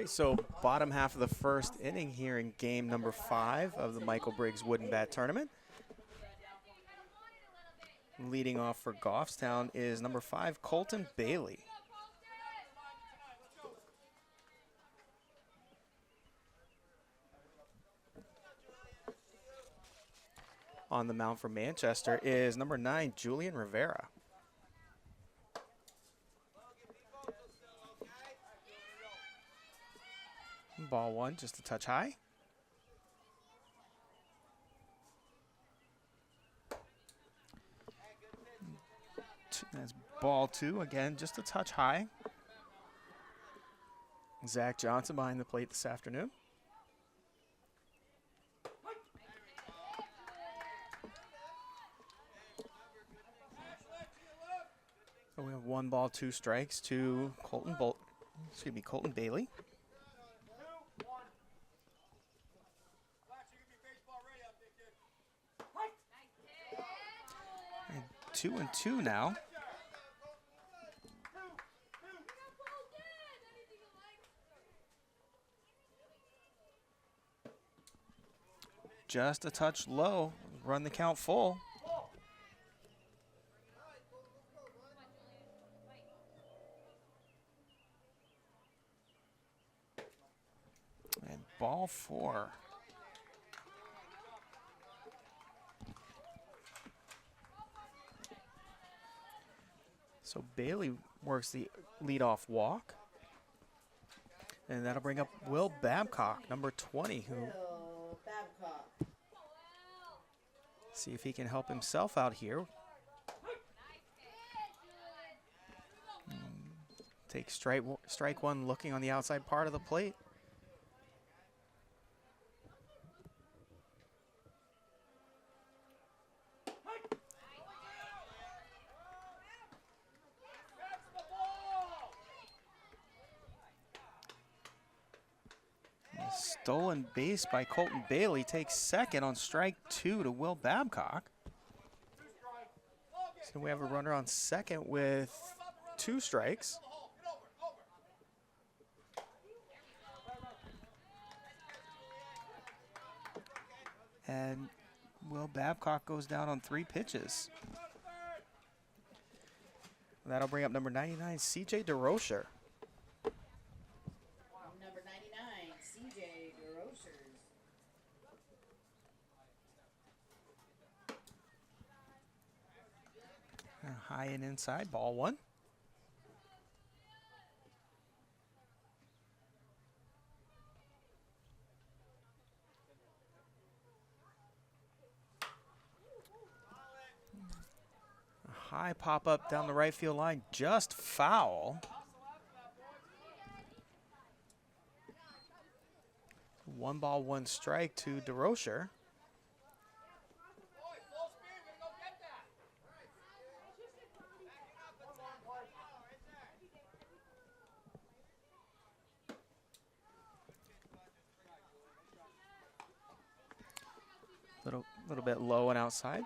right, so bottom half of the first inning here in game number 5 of the Michael Briggs Wooden Bat Tournament. Leading off for Goffstown is number 5, Colton Bailey. On the mound for Manchester is number 9, Julian Rivera. Ball 1, just a touch high. That's ball 2, again, just a touch high. Zach Johnson behind the plate this afternoon. So we have 1 ball, 2 strikes to Colton Bailey. And 2-2 now. Just a touch low, run the count full. And ball 4. So Bailey works the leadoff walk. And that'll bring up Will Babcock, number 20, who see if he can help himself out here. Take strike 1 looking on the outside part of the plate. Stolen base by Colton Bailey takes second on strike 2 to Will Babcock. So we have a runner on second with 2 strikes. And Will Babcock goes down on 3 pitches. That'll bring up number 99, CJ DeRocher. High and inside, ball 1. A high pop up down the right field line, just foul. 1 ball, 1 strike to DeRocher. Little bit low and outside.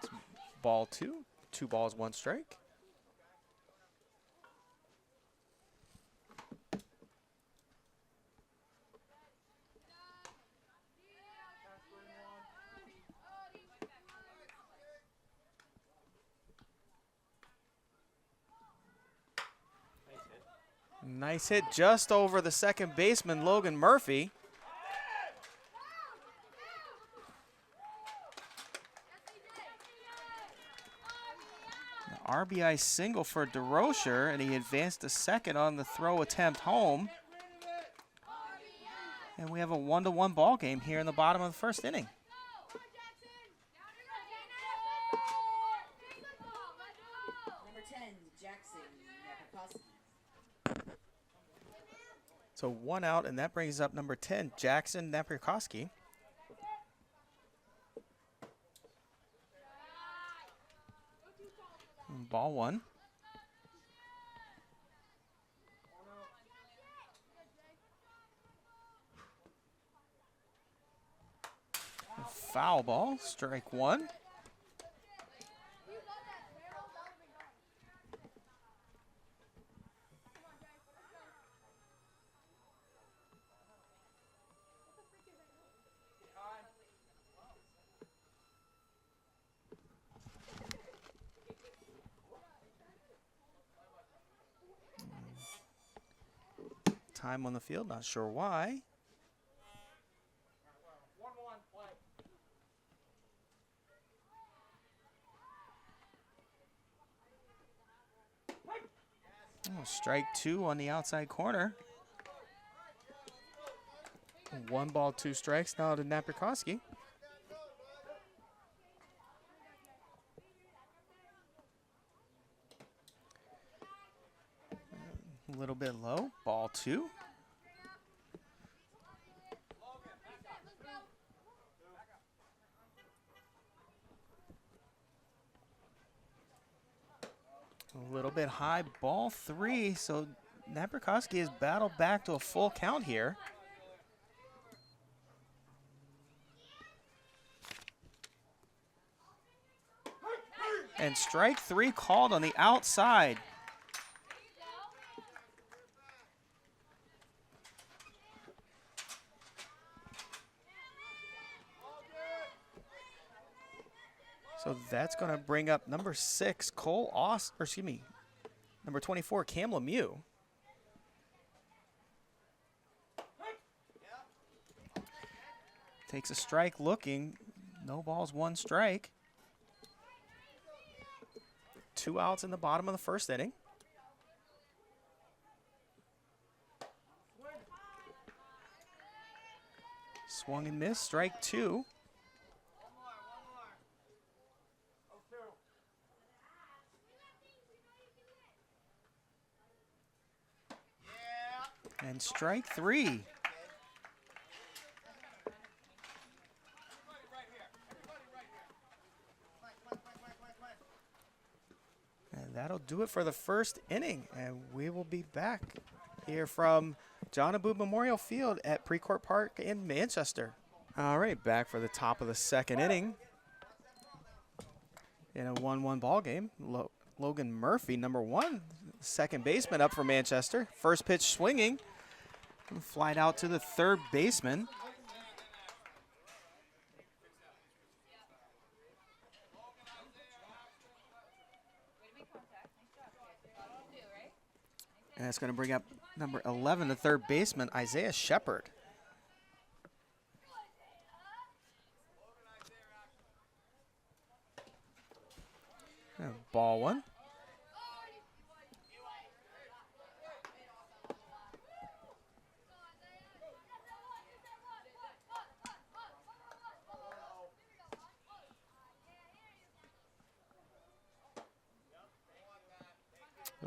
Ball 2. 2 balls, 1 strike. Nice hit just over the second baseman, Logan Murphy. RBI single for DeRocher, and he advanced to second on the throw attempt home. And we have a 1-1 ball game here in the bottom of the first inning. Number 10, Jackson. So 1 out, and that brings up number 10, Jackson Napierkowski. Ball 1. Foul ball, strike 1. time on the field. Not sure why. Oh, strike 2 on the outside corner. 1 ball, 2 strikes now to Naprikoski. A little bit low. Ball 2. A little bit high. Ball 3. So Naprikoski has battled back to a full count here. And strike 3 called on the outside. So that's going to bring up number 6, Cole Austin, or excuse me, number 24, Cam Lemieux. Takes a strike looking. No balls, 1 strike. 2 outs in the bottom of the first inning. Swung and missed, strike 2. And strike 3. And that'll do it for the first inning. And we will be back here from John Abood Memorial Field at Precourt Park in Manchester. All right, back for the top of the second inning. In a 1-1 ball game. Logan Murphy, number 1, second baseman up for Manchester. First pitch swinging. Flied out to the third baseman. And that's going to bring up number 11, the third baseman, Isaiah Shepard. And ball 1.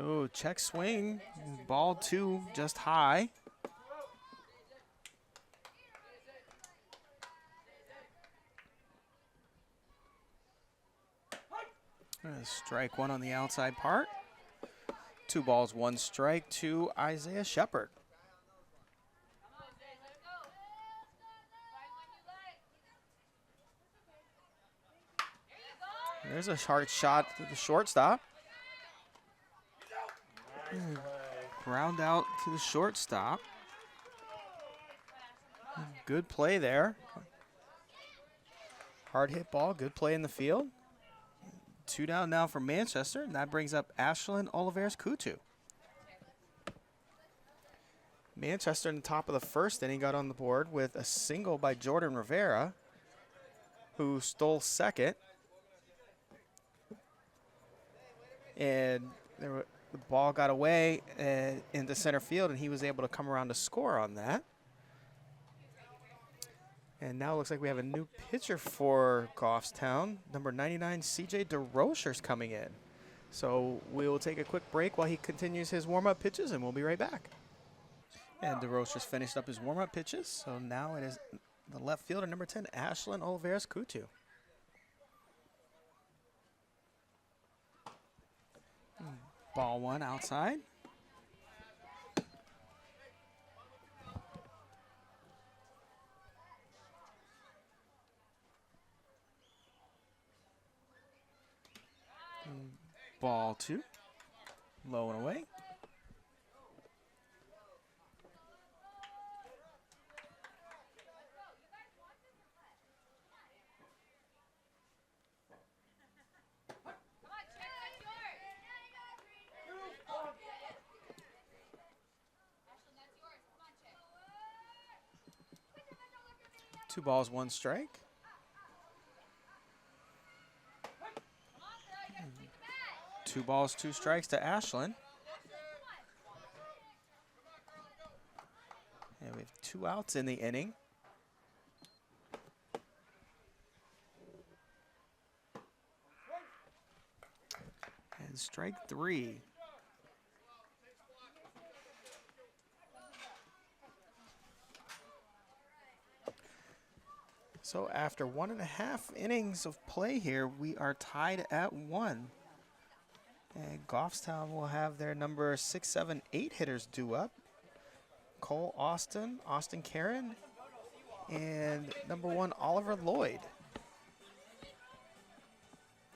Oh, check swing. Ball 2 just high. Strike 1 on the outside part. 2 balls, 1 strike to Isaiah Shepard. There's a hard shot to the shortstop. Ground out to the shortstop. Good play there. Hard hit ball, good play in the field. 2 down now for Manchester, and that brings up Ashlyn Olivares-Kutu. Manchester in the top of the first inning got on the board with a single by Jordan Rivera, who stole second. And the ball got away into center field, and he was able to come around to score on that. And now it looks like we have a new pitcher for Goffstown. Number 99, C.J. DeRocher's coming in. So we will take a quick break while he continues his warm-up pitches, and we'll be right back. And DeRocher's finished up his warm-up pitches. So now it is the left fielder, number 10, Ashlyn Olivares-Kutu. Ball 1 outside. Ball 2, low and away. 2 balls, 1 strike. Two balls, 2 strikes to Ashlyn. And we have 2 outs in the inning. And strike 3. So after 1.5 innings of play here, we are tied at 1. And Goffstown will have their number 6, 7, 8 hitters due up. Cole Austin, Austin Karen, and number 1, Oliver Lloyd.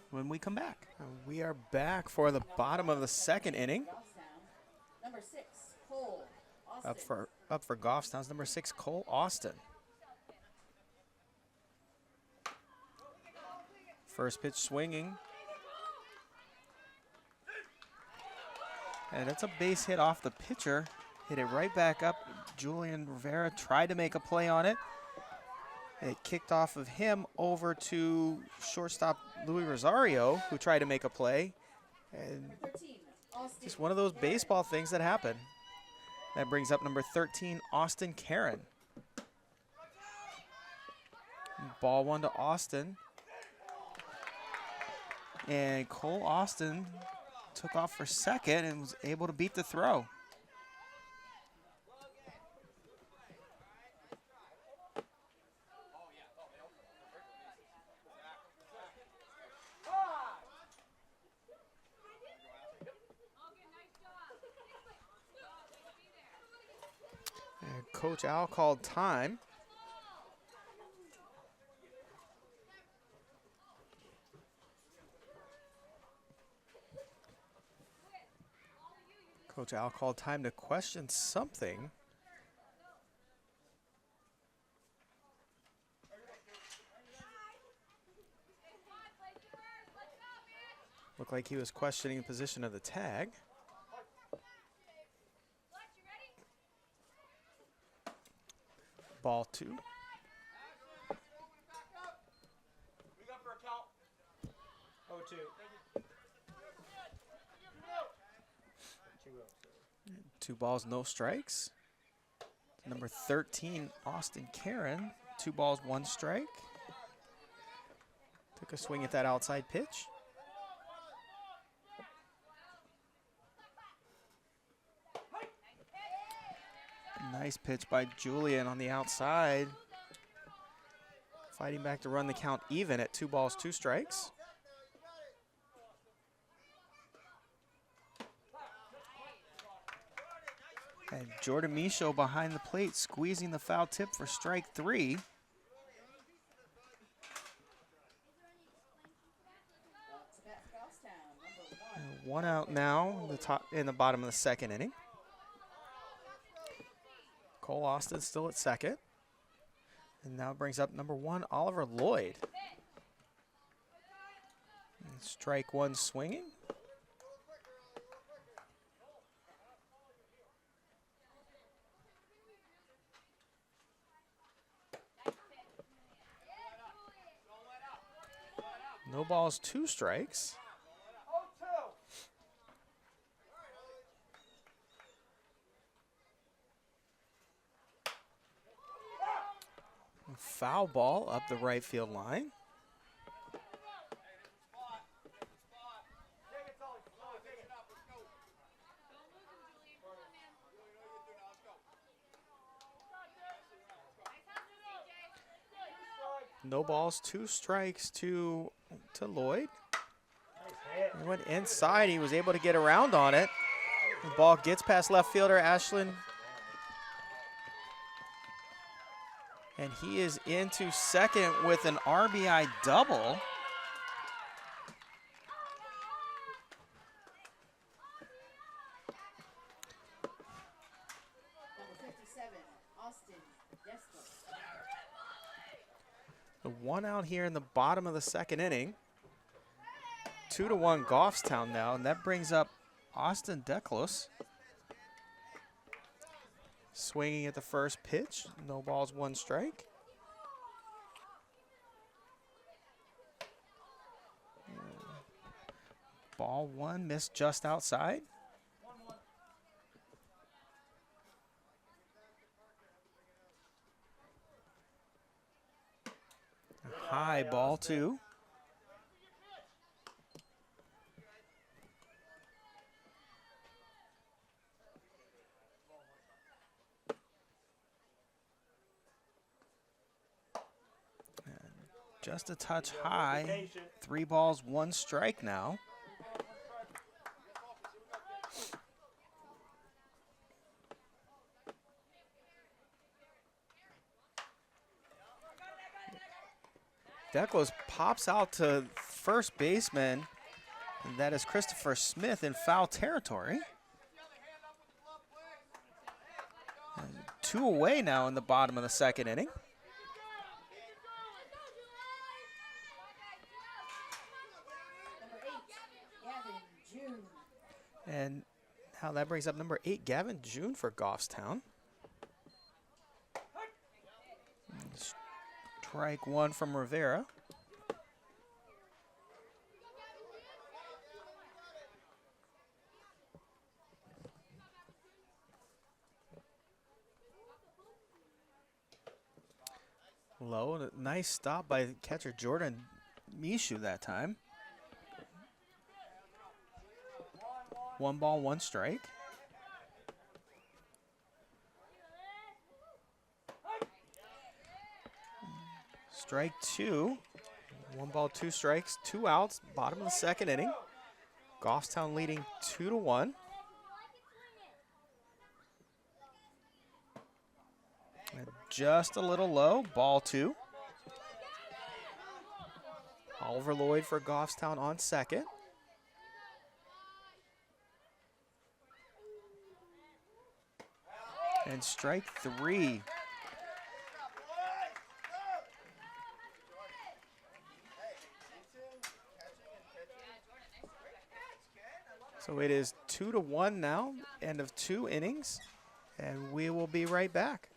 When we come back. We are back for the bottom of the 2nd inning. Goffstown. Number 6, Cole Austin. Up for Goffstown's number 6, Cole Austin. First pitch swinging. And it's a base hit off the pitcher. Hit it right back up. Julian Rivera tried to make a play on it. It kicked off of him over to shortstop Louis Rosario, who tried to make a play. And 13, Austin just one of those baseball things that happen. That brings up number 13, Austin Karen. Ball 1 to Austin. And Cole Austin took off for second and was able to beat the throw. And Coach Al called time. Coach Al called time to question something. Looked like he was questioning the position of the tag. Ball 2. Oh, 2. 2 balls, no strikes. Number 13, Austin Karen. 2 balls, 1 strike. Took a swing at that outside pitch. Nice pitch by Julian on the outside. Fighting back to run the count even at 2 balls, 2 strikes. And Jordan Michaud behind the plate, squeezing the foul tip for strike 3. And 1 out now in the bottom of the 2nd inning. Cole Austin still at second. And now brings up number 1, Oliver Lloyd. And strike 1 swinging. No balls, 2 strikes. Foul ball up the right field line. No balls, 2 strikes to Lloyd. He went inside. He was able to get around on it. The ball gets past left fielder Ashlyn. And he is into second with an RBI double. Number 57, Austin Descos. The 1 out here in the bottom of the 2nd inning. 2-1 Goffstown now, and that brings up Austin Deklos. Swinging at the first pitch, no balls, 1 strike. Ball one missed just outside. High ball two. Just a touch high. 3 balls, 1 strike now. Declos pops out to first baseman. And that is Christopher Smith in foul territory. And 2 away now in the bottom of the second inning. And now that brings up number 8, Gavin June for Goffstown. Strike 1 from Rivera. Low, nice stop by catcher Jordan Mishu that time. 1 ball, 1 strike. Strike 2. 1 ball, 2 strikes, 2 outs. Bottom of the second inning. Goffstown leading 2-1. And just a little low. Ball 2. Oliver Lloyd for Goffstown on second. And strike 3. So it is 2-1 now, end of 2 innings, and we will be right back.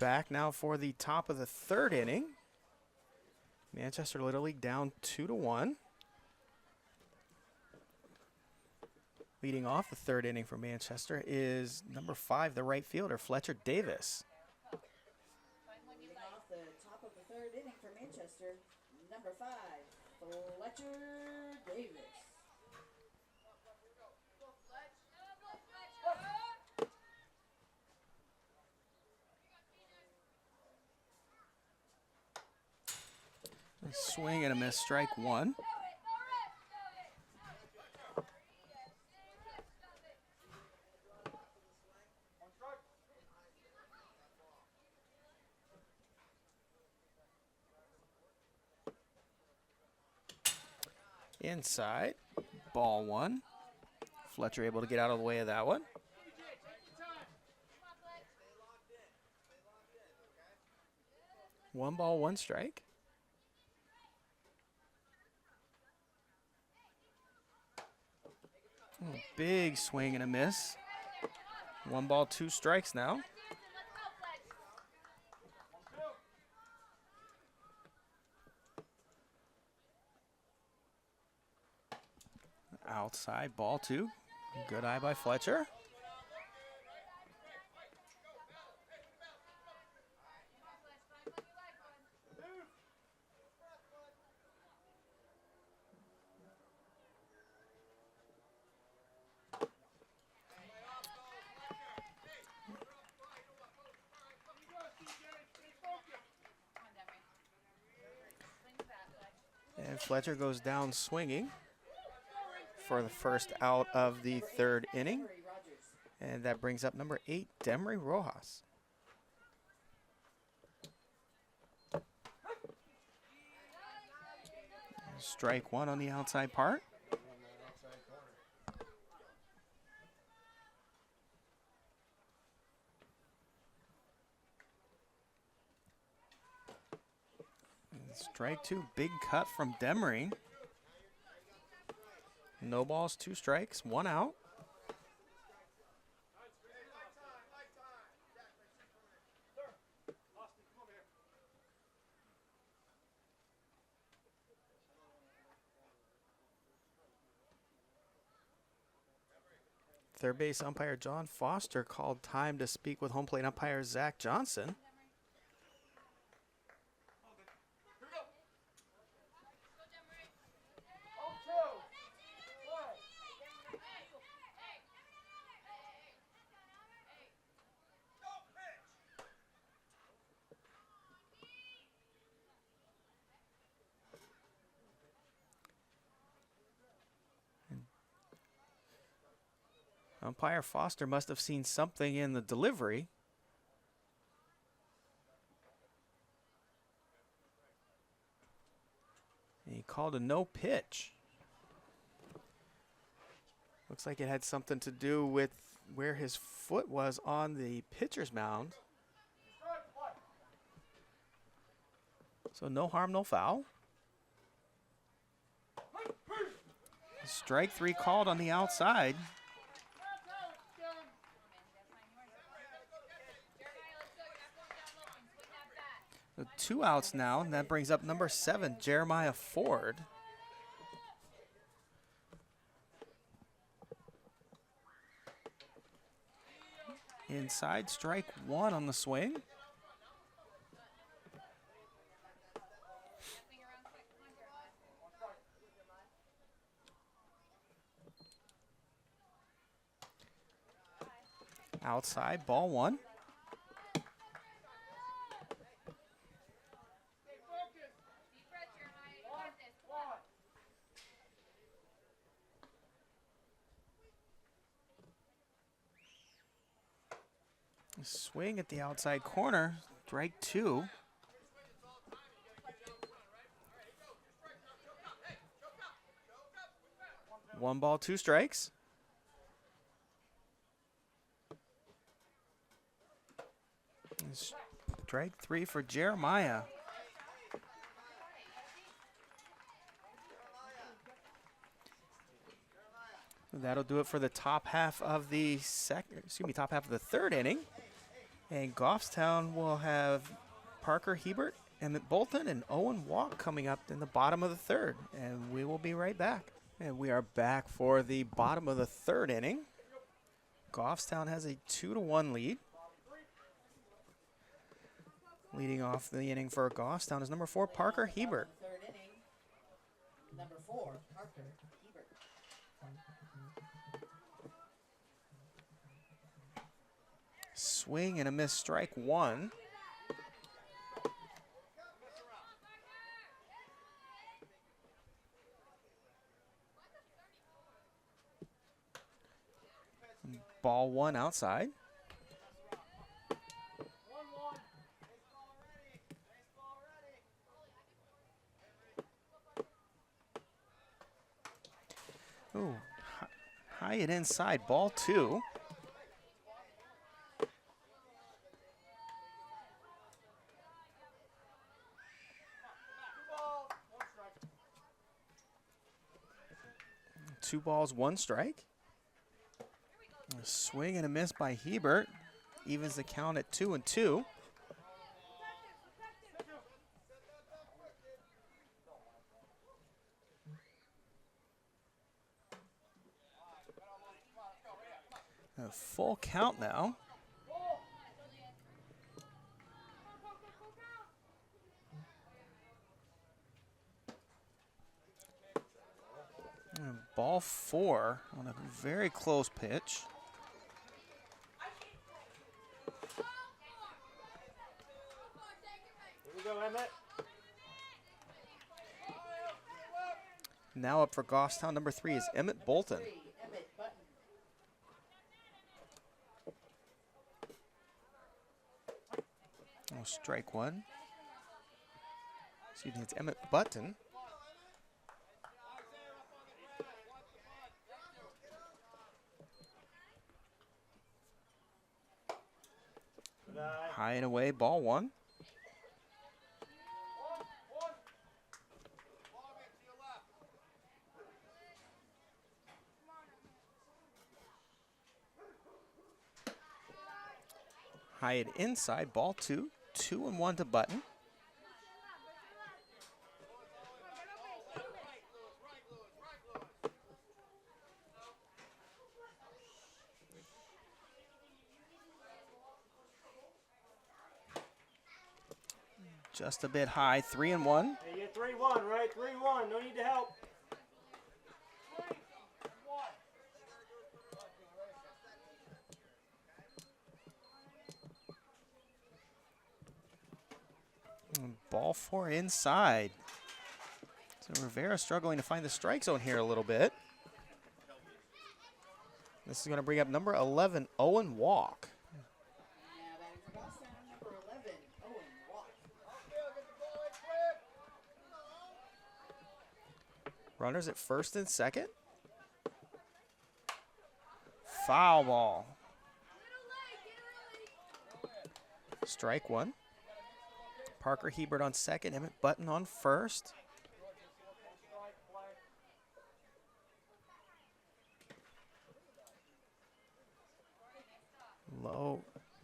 Back now for the top of the 3rd inning. Manchester Little League down 2-1. Leading off the 3rd inning for Manchester is number 5, the right fielder, Fletcher Davis. Leading off the top of the 3rd inning for Manchester, number 5, Fletcher Davis. Swing and a miss, strike 1. Inside, ball 1. Fletcher able to get out of the way of that one. One ball, 1 strike. Big swing and a miss. 1 ball, 2 strikes now. Outside, ball 2. Good eye by Fletcher. And Fletcher goes down swinging for the first out of the 3rd inning. And that brings up number 8, Demery Rojas. Strike 1 on the outside part. Strike 2, big cut from Demery. No balls, 2 strikes, 1 out. Third base umpire John Foster called time to speak with home plate umpire Zach Johnson. Umpire Foster must have seen something in the delivery. And he called a no pitch. Looks like it had something to do with where his foot was on the pitcher's mound. So no harm, no foul. Strike three called on the outside. So 2 outs now, and that brings up number 7, Jeremiah Ford. Inside, strike 1 on the swing. Outside, ball 1. Swing at the outside corner, strike 2. One ball, 2 strikes. Strike 3 for Jeremiah. That'll do it for the top half of the top half of the 3rd inning. And Goffstown will have Parker Hebert, Emmett Bolton, and Owen Walk coming up in the bottom of the 3rd. And we will be right back. And we are back for the bottom of the 3rd inning. Goffstown has a 2-1 lead. Leading off the inning for Goffstown is number 4, Parker Hebert. 3rd inning, number 4, Parker Hebert. Swing and a miss, strike 1. Ball 1 outside. Ooh, high and inside, ball 2. Two balls, 1 strike. A swing and a miss by Hebert. Evens the count at 2-2. A full count now. And ball 4 on a very close pitch. Here we go, Emmett. Now up for Goffstown, number 3 is Emmett Bolton. Emmett Button. Oh, strike 1. Excuse me, it's Emmett Button. High and away, ball 1. High and inside, ball 2. 2-1 to Button. just a bit high, 3-1. Hey, you're 3-1, right? 3-1. No need to help. And ball 4 inside. So Rivera struggling to find the strike zone here a little bit. This is going to bring up number 11, Owen Walk. Now batting for Goffstown, number 11, Owen Walk. Runners at first and second. Foul ball. Strike 1. Parker Hebert on second, Emmett Button on first.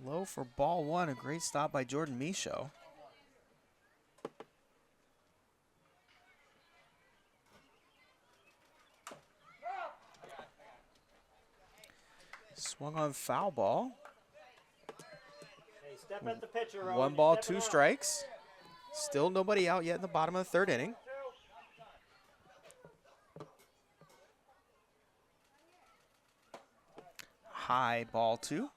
Low for ball 1. A great stop by Jordan Michaud. Swung on foul ball. Hey, step at the pitcher, Owen. 1 ball, Step it 2 up. strikes. Still nobody out yet in the bottom of the 3rd inning. High, ball 2.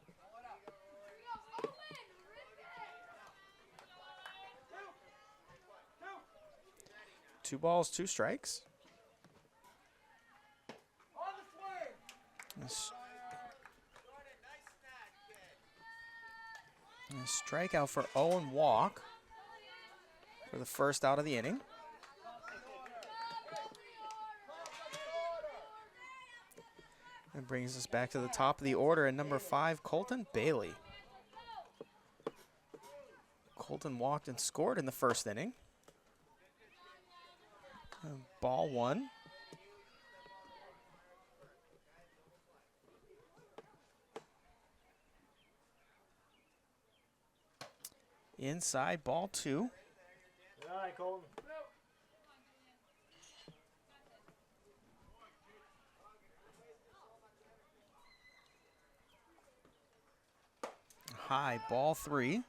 Two balls, 2 strikes. A strikeout for Owen Walk for the first out of the inning. That brings us back to the top of the order at number 5, Colton Bailey. Colton walked and scored in the first inning. Ball 1. Inside, ball 2. All right, Colton. High, ball 3.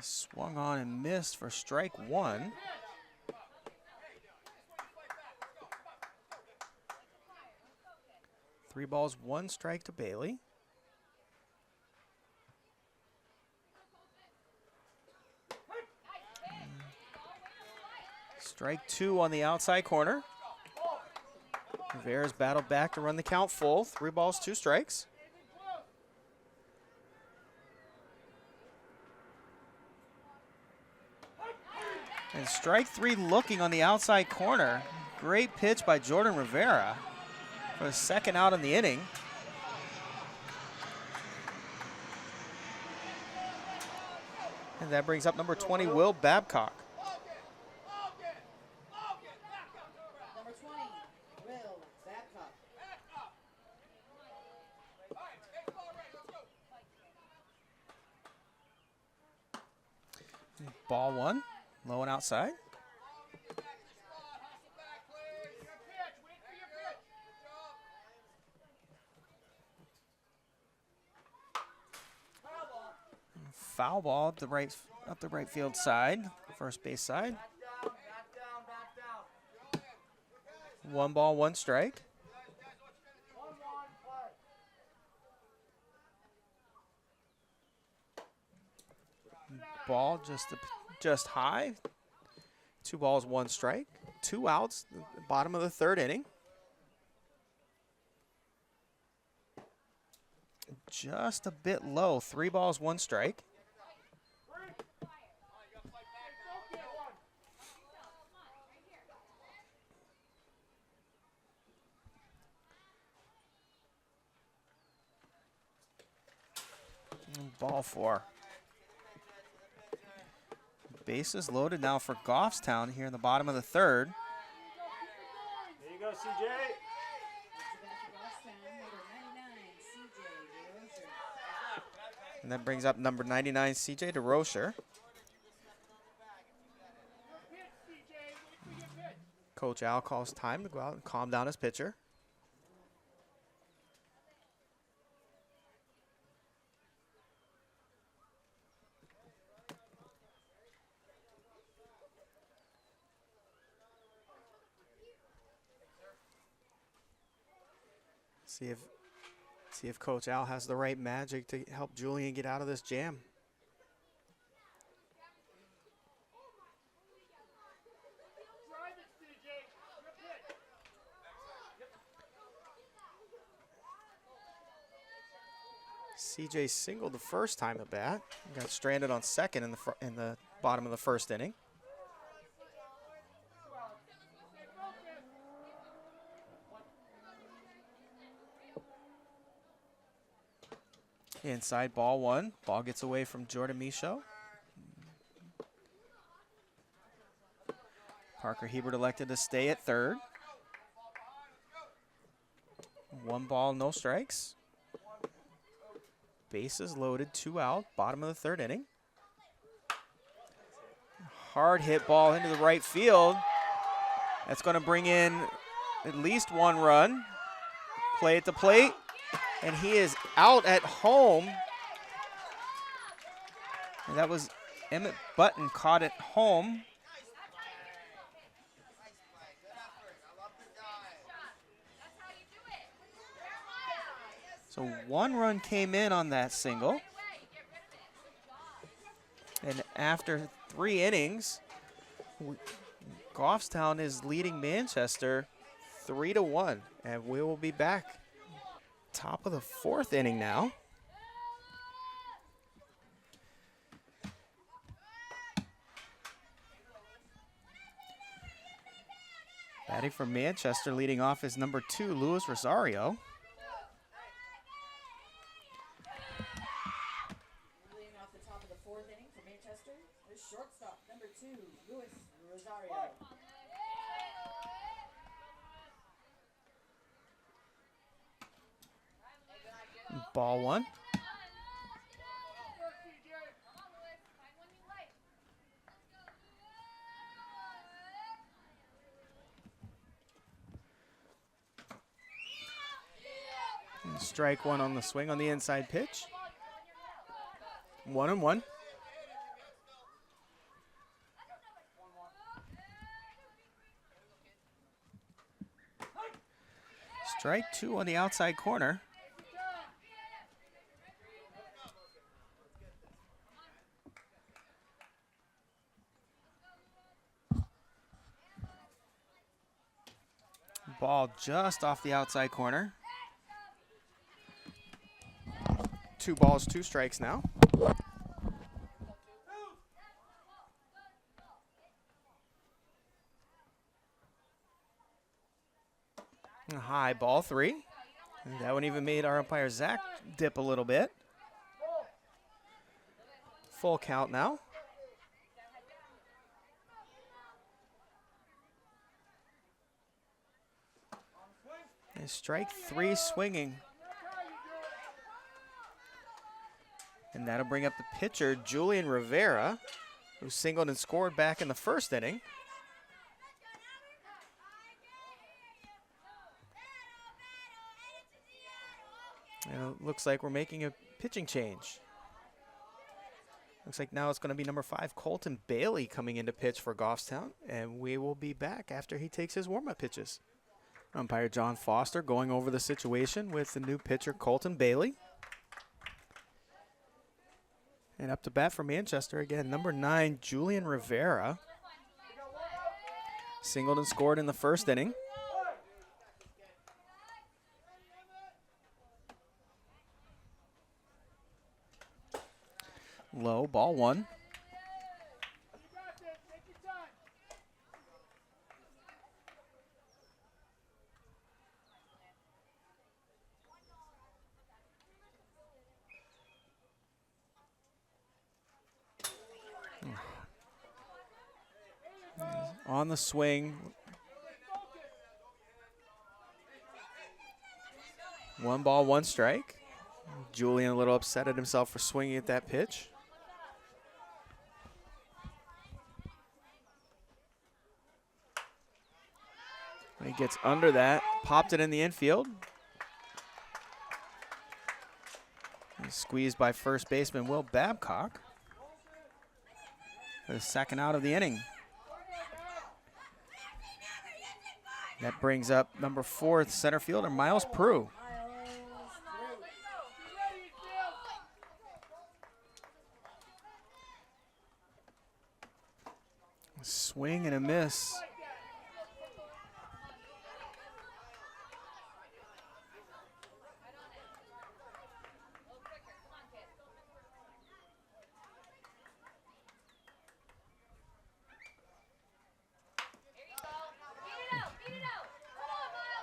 Swung on and missed for strike 1. Three balls, 1 strike to Bailey. Strike 2 on the outside corner. Rivera's battled back to run the count full. 3 balls, 2 strikes. And strike 3 looking on the outside corner. Great pitch by Jordan Rivera for the second out in the inning. And that brings up number 20, Will Babcock. Number 20, Will Babcock. Ball 1, low and outside. Foul ball up the right field side, first base side. 1 ball, 1 strike. Ball just high. 2 balls, 1 strike. 2 outs, bottom of the 3rd inning. Just a bit low. 3 balls, 1 strike. And ball 4. Bases loaded now for Goffstown here in the bottom of the 3rd. There you go, CJ. And that brings up number 99, CJ DeRocher. Coach Al calls time to go out and calm down his pitcher. See if Coach Al has the right magic to help Julian get out of this jam. CJ singled the first time at bat. Got stranded on second in the bottom of the first inning. Inside, ball one. Ball gets away from Jordan Michaud. Parker Hebert elected to stay at third. 1 ball, no strikes. Bases loaded, 2 out, bottom of the third inning. Hard hit ball into the right field. That's going to bring in at least 1 run. Play at the plate. And he is out at home. And that was Emmett Button caught at home. So 1 run came in on that single. And after 3 innings, Goffstown is leading Manchester 3-1. And we will be back. Top of the 4th inning now. Batting for Manchester, leading off is number 2, Luis Rosario. Leading off the top of the 4th inning for Manchester is shortstop number 2, Luis Rosario. Ball 1. And strike 1 on the swing on the inside pitch. 1-1. Strike 2 on the outside corner. Ball just off the outside corner. 2 balls, 2 strikes now. A high ball 3. And that one even made our umpire Zach dip a little bit. Full count now. And strike 3 swinging. And that'll bring up the pitcher, Julian Rivera, who singled and scored back in the first inning. And it looks like we're making a pitching change. Looks like now it's going to be number 5, Colton Bailey, coming in to pitch for Goffstown. And we will be back after he takes his warm-up pitches. Umpire John Foster going over the situation with the new pitcher, Colton Bailey. And up to bat for Manchester again, number 9, Julian Rivera. Singled and scored in the first inning. Low, ball 1. On the swing. 1 ball, 1 strike. Julian a little upset at himself for swinging at that pitch. He gets under that, popped it in the infield. He's squeezed by first baseman Will Babcock for the second out of the inning. That brings up number 4 center fielder Miles Prue. Swing and a miss.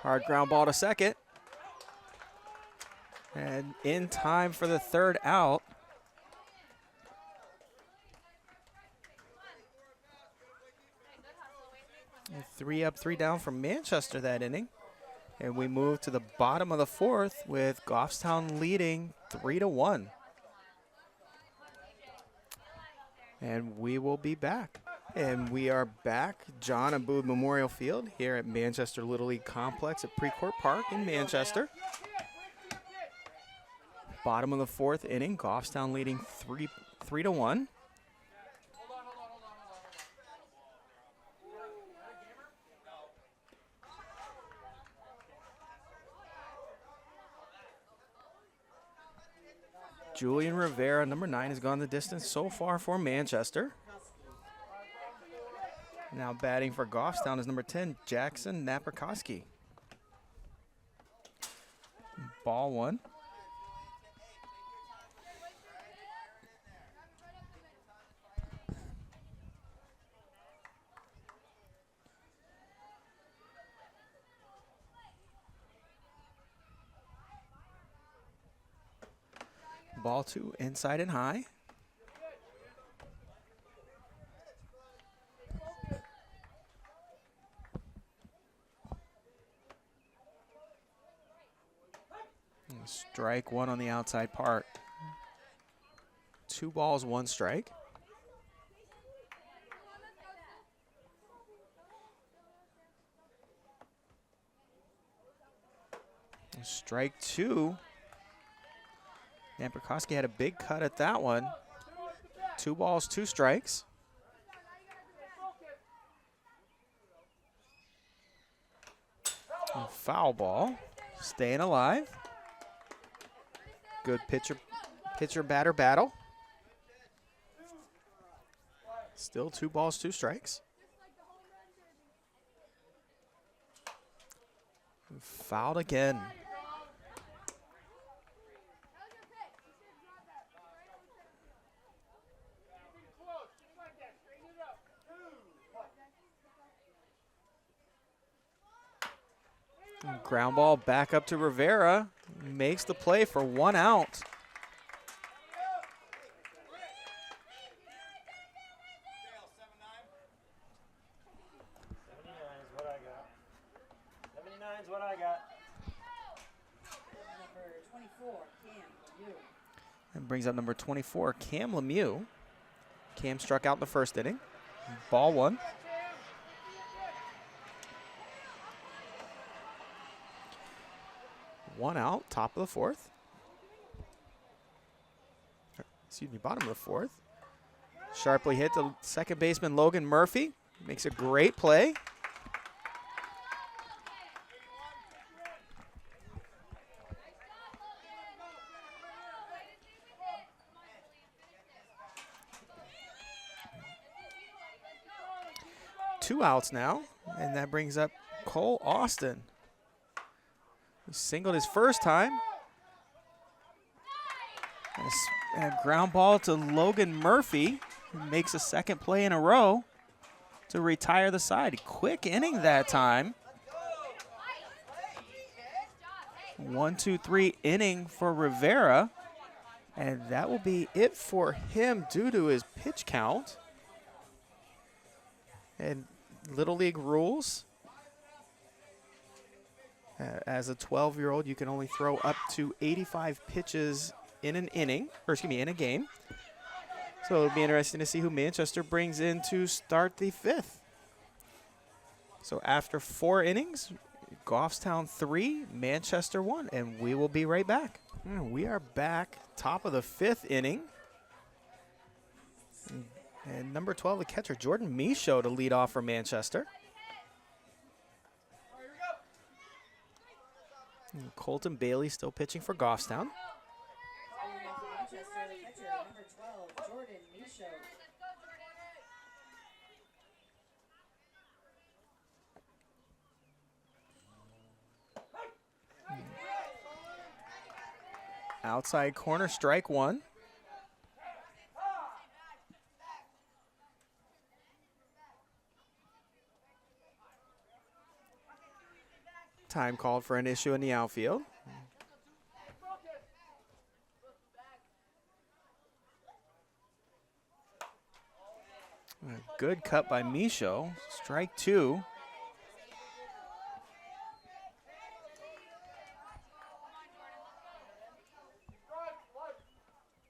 Hard ground ball to second. And in time for the third out. And 3 up, 3 down from Manchester that inning. And we move to the bottom of the 4th with Goffstown leading 3-1. And we will be back. And we are back, John and Booth Memorial Field here at Manchester Little League Complex at Precourt Park in Manchester. Bottom of the 4th inning, Goffstown leading 3-1. Julian Rivera, number 9, has gone the distance so far for Manchester. Now batting for Goffstown is number 10, Jackson Naprikoski. Ball 1. Ball 2, inside and high. Strike 1 on the outside part. 2 balls, 1 strike. Strike 2. Naprikoski had a big cut at that one. 2 balls, 2 strikes. And foul ball. Staying alive. Good pitcher-batter battle. Still 2 balls, 2 strikes. Fouled again. Ground ball back up to Rivera. Makes the play for 1 out. And brings up number 24, Cam Lemieux. Cam struck out in the first inning. Ball 1. One out, top of the 4th. Excuse me, bottom of the 4th. Sharply hit to second baseman Logan Murphy. Makes a great play. Two outs now, and that brings up Cole Austin. He singled his first time. And a ground ball to Logan Murphy, who makes a second play in a row to retire the side. Quick inning that time. 1-2-3 inning for Rivera. And that will be it for him due to his pitch count. And Little League rules. As a 12-year-old, you can only throw up to 85 pitches in an inning, or excuse me, in a game. So it'll be interesting to see who Manchester brings in to start the 5th. So after 4 innings, Goffstown 3, Manchester 1, and we will be right back. We are back, top of the 5th inning. And number 12, the catcher, Jordan Michaud, to lead off for Manchester. And Colton Bailey still pitching for Goffstown. Manchester, catcher, number 12, Jordan Michaud. Outside corner, strike 1. Time called for an issue in the outfield. A good cut by Michaud. Strike 2.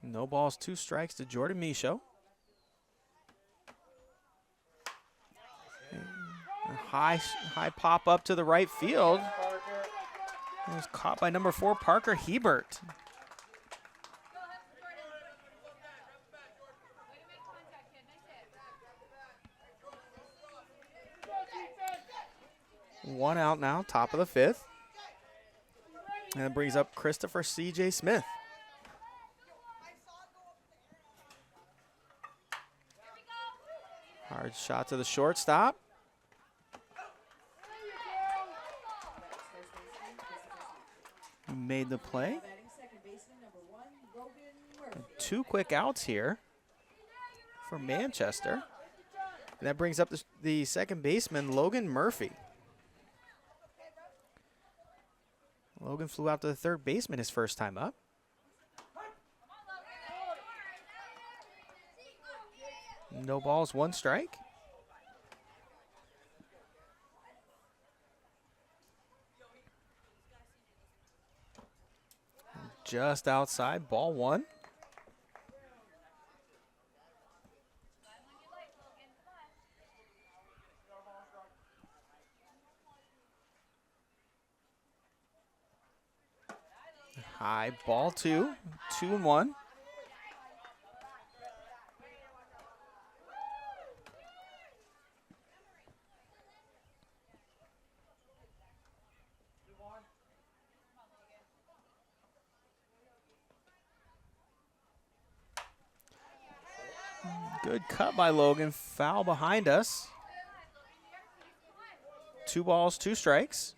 No balls, 2 strikes to Jordan Michaud. A high pop up to the right field. It was caught by number 4, Parker Hebert. One out now, top of the 5th. And it brings up Christopher C.J. Smith. Hard shot to the shortstop. Made the play. 2 quick outs here for Manchester. And that brings up the second baseman, Logan Murphy. Logan flew out to the third baseman his first time up. No balls, 1 strike. Just outside, ball 1. High, ball 2, 2-1. Good cut by Logan. Foul behind us. 2 balls, 2 strikes.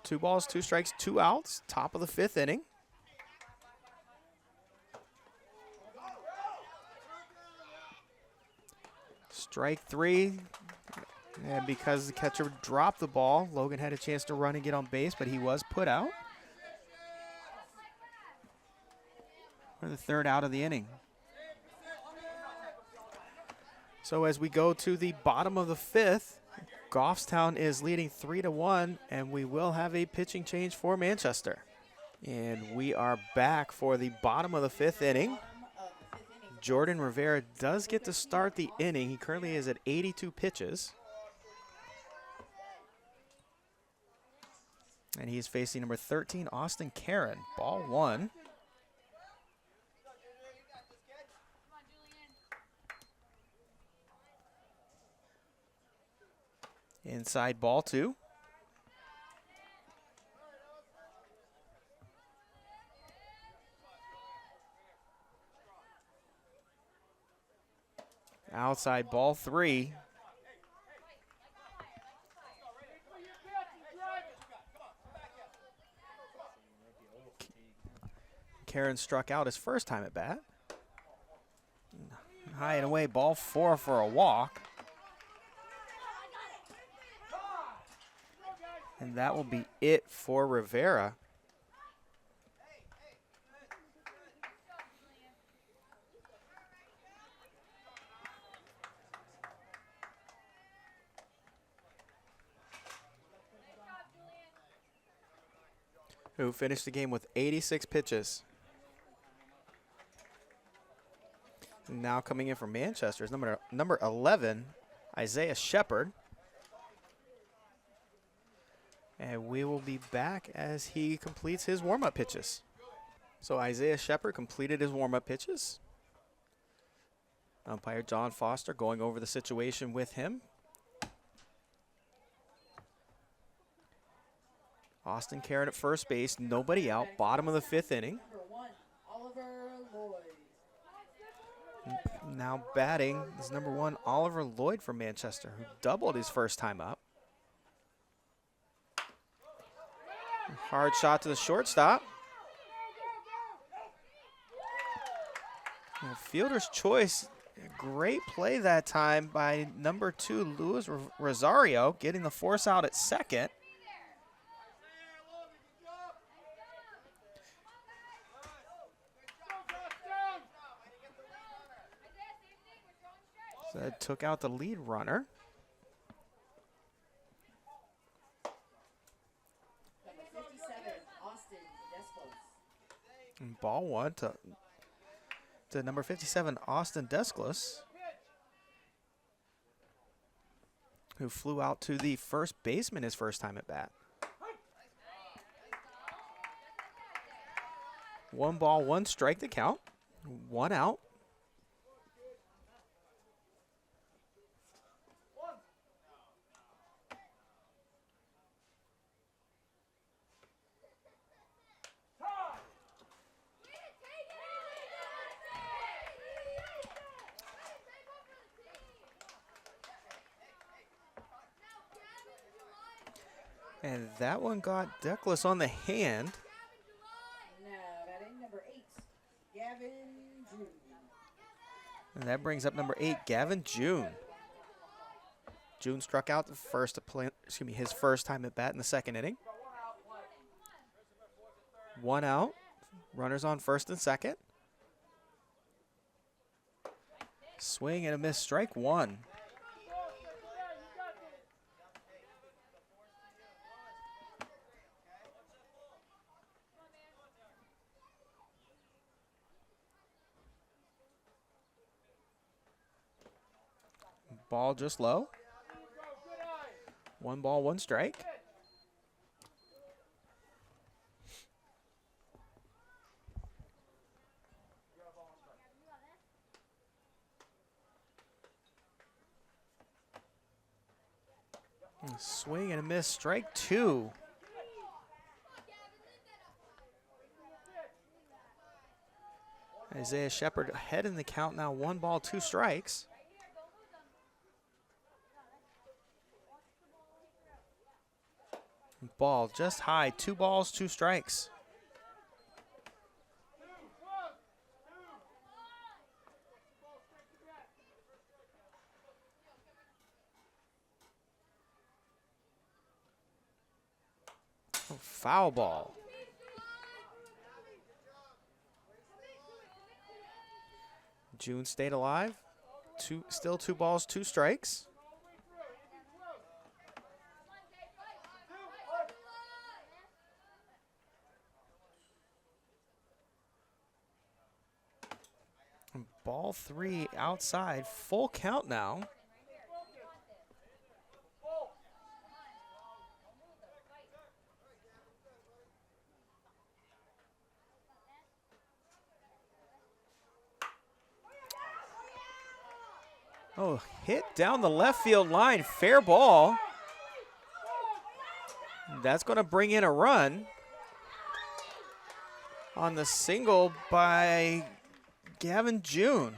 2 balls, 2 strikes, 2 outs. Top of the 5th inning. Strike 3. And because the catcher dropped the ball, Logan had a chance to run and get on base, but he was put out. For the 3rd out of the inning. So as we go to the bottom of the 5th, Goffstown is leading 3-1, and we will have a pitching change for Manchester. And we are back for the bottom of the 5th inning. Jordan Rivera does get to start the inning. He currently is at 82 pitches. And he's facing number 13, Austin Karen. Ball 1. Inside, ball 2. Outside, ball 3. Karen struck out his first time at bat. High and away, ball 4 for a walk. And that will be it for Rivera. Who finished the game with 86 pitches. Now coming in from Manchester is number 11, Isaiah Shepard. And we will be back as he completes his warm-up pitches. So Isaiah Shepard completed his warm-up pitches. Umpire John Foster going over the situation with him. Austin Karen at first base, nobody out, bottom of the 5th inning. Number 1, Oliver Lloyd. Now batting is number 1, Oliver Lloyd from Manchester, who doubled his first time up. Hard shot to the shortstop. And fielder's choice, great play that time by number 2, Luis Rosario, getting the force out at second. So that took out the lead runner. Number 57, Austin Desclose. And ball 1 to number 57, Austin Desclose, who flew out to the first baseman his first time at bat. 1 ball, 1 strike the count, 1 out. And that one got Deckless on the hand. Now batting number 8, Gavin June. And that brings up number 8, Gavin June. June struck out his first time at bat in the 2nd inning. 1 out. Runners on 1st and 2nd. Swing and a miss, strike 1. Ball just low. 1 ball, 1 strike. Swing and a miss, strike 2. Isaiah Shepard ahead in the count now, 1 ball, 2 strikes. Ball just high, 2 balls, 2 strikes. Oh, foul ball. June stayed alive. Still 2 balls, 2 strikes. Ball 3 outside, full count now. Oh, hit down the left field line, fair ball. That's going to bring in a run on the single by Gavin June.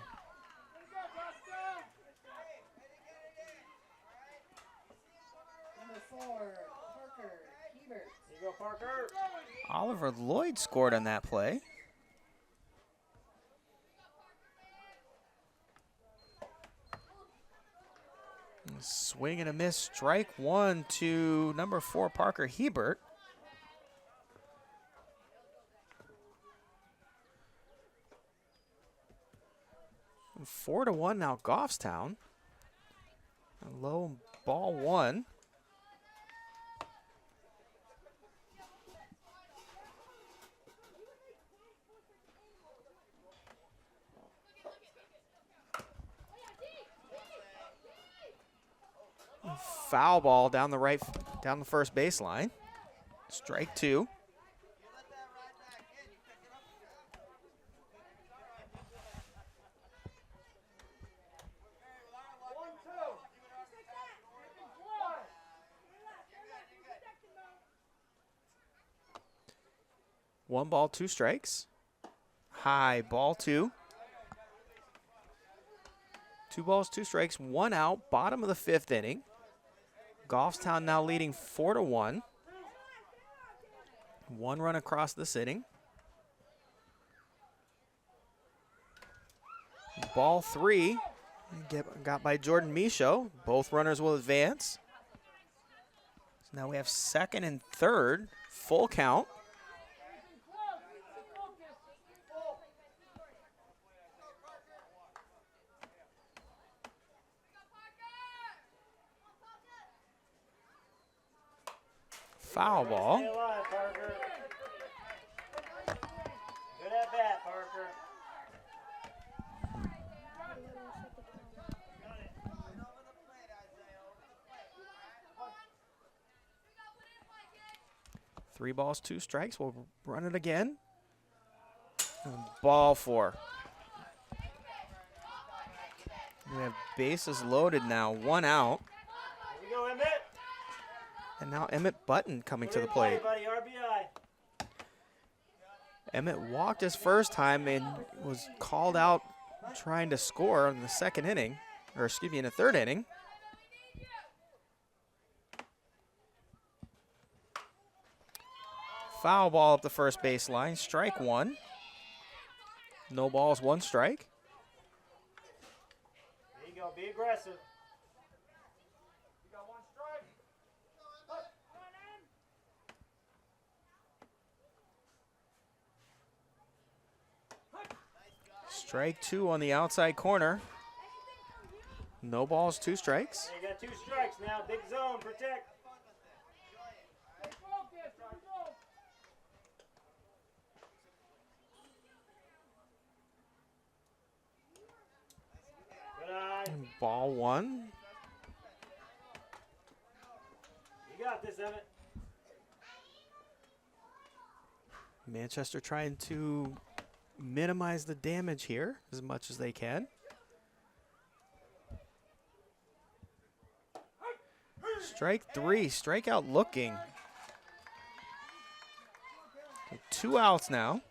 Number 4, Parker Hebert. Here you go, Parker. Oliver Lloyd scored on that play. Swing and a miss, strike 1 to number 4, Parker Hebert. And 4-1 now, Goffstown. A low ball 1. Foul ball down the first baseline. Strike two. One ball, two strikes. High, ball two. 2 balls, 2 strikes, 1 out, bottom of the 5th inning. Goffstown now leading 4-1. 1 run across this inning. Ball 3, got by Jordan Michaud. Both runners will advance. So now we have 2nd and 3rd, full count. Foul ball. Stay alive, Parker. Good at bat, Parker. Three balls, 2 strikes. We'll run it again. And ball 4. We have bases loaded now, 1 out. Here we go, Emmett. And now Emmett Button coming to the Good plate. play, buddy, RBI. Emmett walked his first time and was called out trying to score in the 2nd inning, or excuse me, in the 3rd inning. Foul ball up the first baseline, strike 1. No balls, 1 strike. There you go, be aggressive. Strike 2 on the outside corner. No balls, 2 strikes. You got 2 strikes now. Big zone, protect. Good eye. Ball 1. You got this, Emmett. Manchester trying to minimize the damage here as much as they can. Strike 3, strikeout looking. 2 outs now.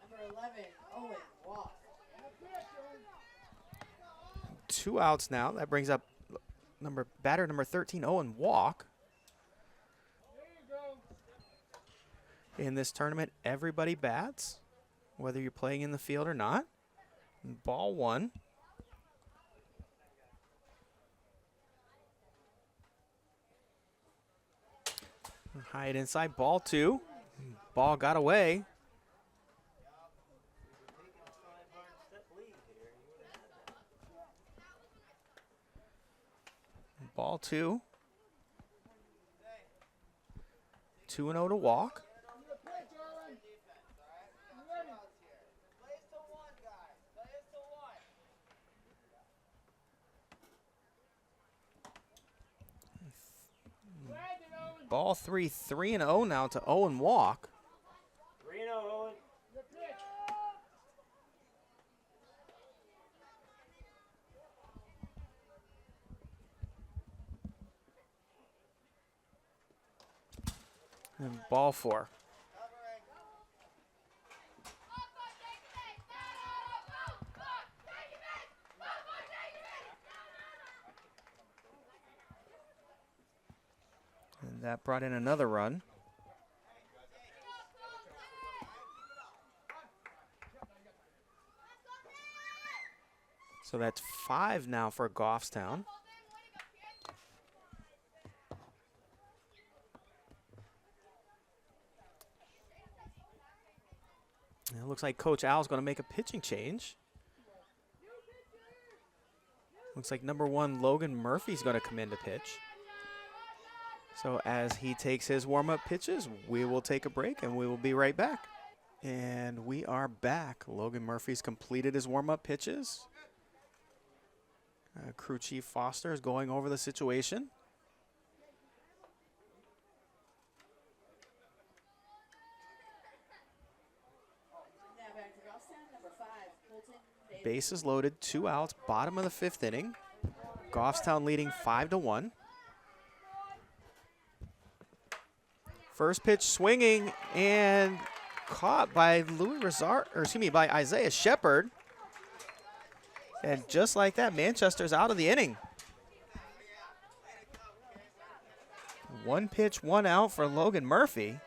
Number 11, Owen, walk. 2 outs now. That brings up batter number 13, Owen Walk. In this tournament, everybody bats, whether you're playing in the field or not. Ball 1. High inside, ball 2. Ball got away. Ball 2. 2-0 to walk. Ball 3, 3-0 now to Owen Walk. 3-0, Owen. And ball 4. And that brought in another run. So that's 5 now for Goffstown. And it looks like Coach Al's going to make a pitching change. Looks like number 1, Logan Murphy's going to come in to pitch. So as he takes his warm-up pitches, we will take a break and we will be right back. And we are back. Logan Murphy's completed his warm-up pitches. Crew Chief Foster is going over the situation. Now back to Goffstown, number 5, Colton Davis. Bases loaded, 2 outs, bottom of the 5th inning. Goffstown leading 5-1. First pitch swinging and caught by by Isaiah Shepard. And just like that, Manchester's out of the inning. 1 pitch, 1 out for Logan Murphy.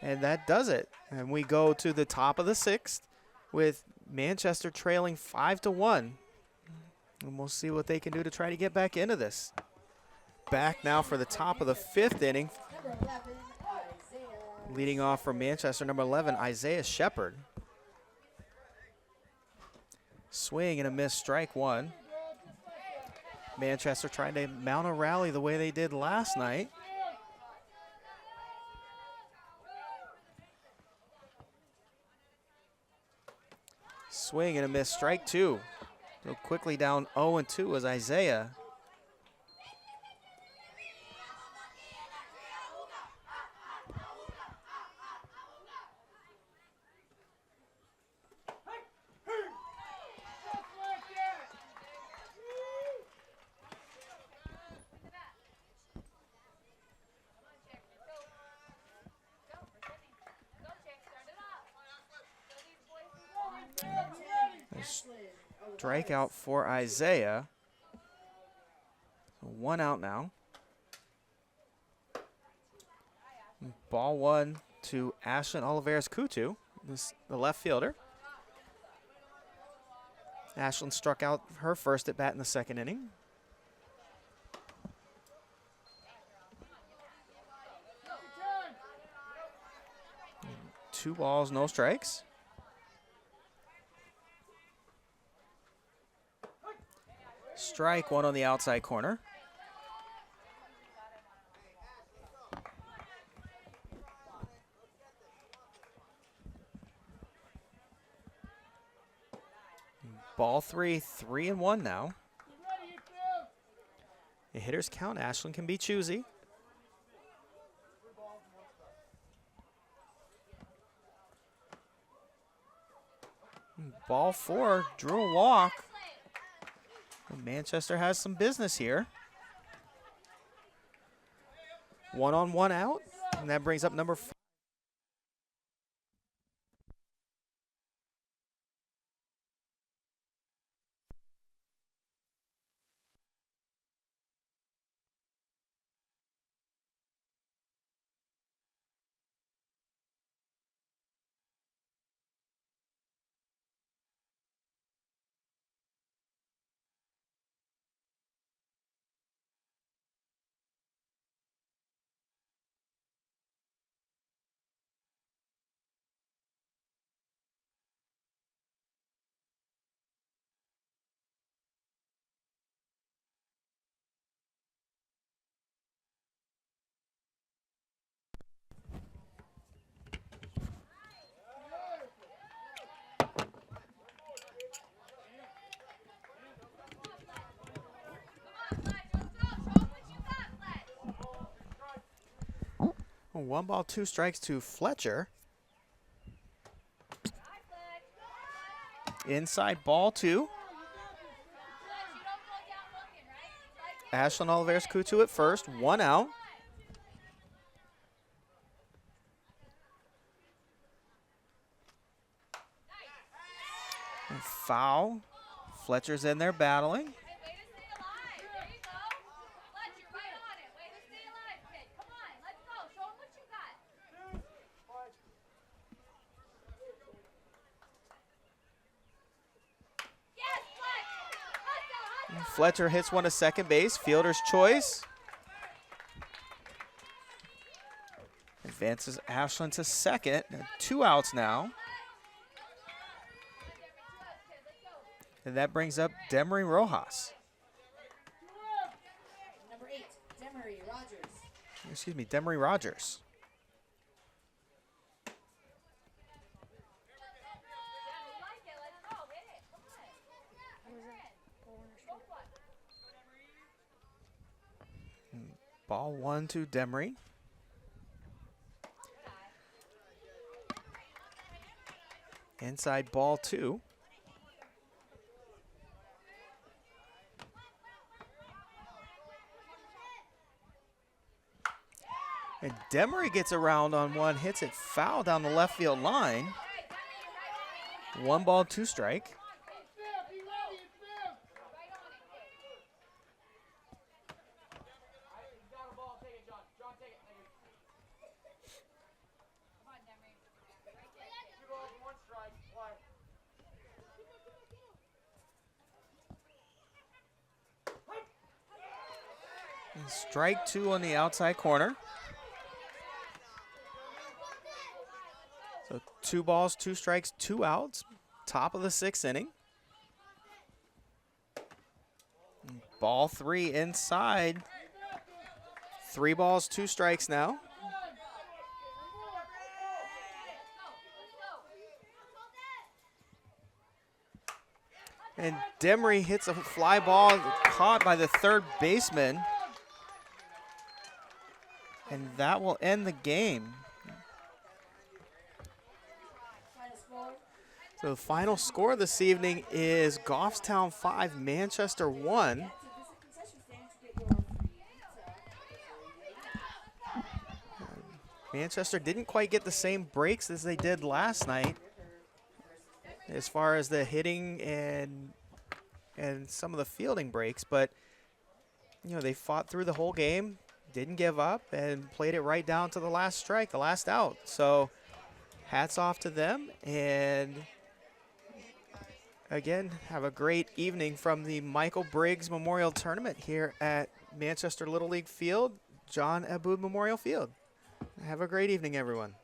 And that does it. And we go to the top of the 6th with Manchester trailing 5-1. And we'll see what they can do to try to get back into this. Back now for the top of the 5th inning. Number 11, Isaiah. Leading off for Manchester, number 11, Isaiah Shepard. Swing and a miss, strike 1. Manchester trying to mount a rally the way they did last night. Swing and a miss, strike 2. So quickly down 0-2 was Isaiah. Strikeout for Isaiah. So 1 out now. Ball 1 to Ashlyn Olivares-Kutu, the left fielder. Ashlyn struck out her first at bat in the 2nd inning. Two balls, no strikes. Strike 1 on the outside corner. Ball 3, 3-1 now. The hitters count. Ashlyn can be choosy. Ball 4, drew a walk. Manchester has some business here. 1 on, 1 out, and that brings up number 5. One ball, 2 strikes to Fletcher. Inside ball 2. Ashlyn Olivares-Kutu at first, 1 out. And foul. Fletcher's in there battling. Fletcher hits one to second base. Fielder's choice. Advances Ashlyn to second. 2 outs now. And that brings up Demery Rojas. Number 8, Demery. Excuse me, Demery Rogers. Ball 1 to Demery. Inside ball 2. And Demery gets around on one, hits it foul down the left field line. 1 ball, 2 strike. And strike 2 on the outside corner. So 2 balls, 2 strikes, 2 outs. Top of the 6th inning. And ball 3 inside. 3 balls, 2 strikes now. And Demery hits a fly ball caught by the third baseman. And that will end the game. So the final score this evening is Goffstown 5, Manchester 1. Manchester didn't quite get the same breaks as they did last night as far as the hitting and some of the fielding breaks, but you know, they fought through the whole game, didn't give up, and played it right down to the last strike, the last out. So hats off to them, and again, have a great evening from the Michael Briggs Memorial Tournament here at Manchester Little League Field, John Aboud Memorial Field. Have a great evening, everyone.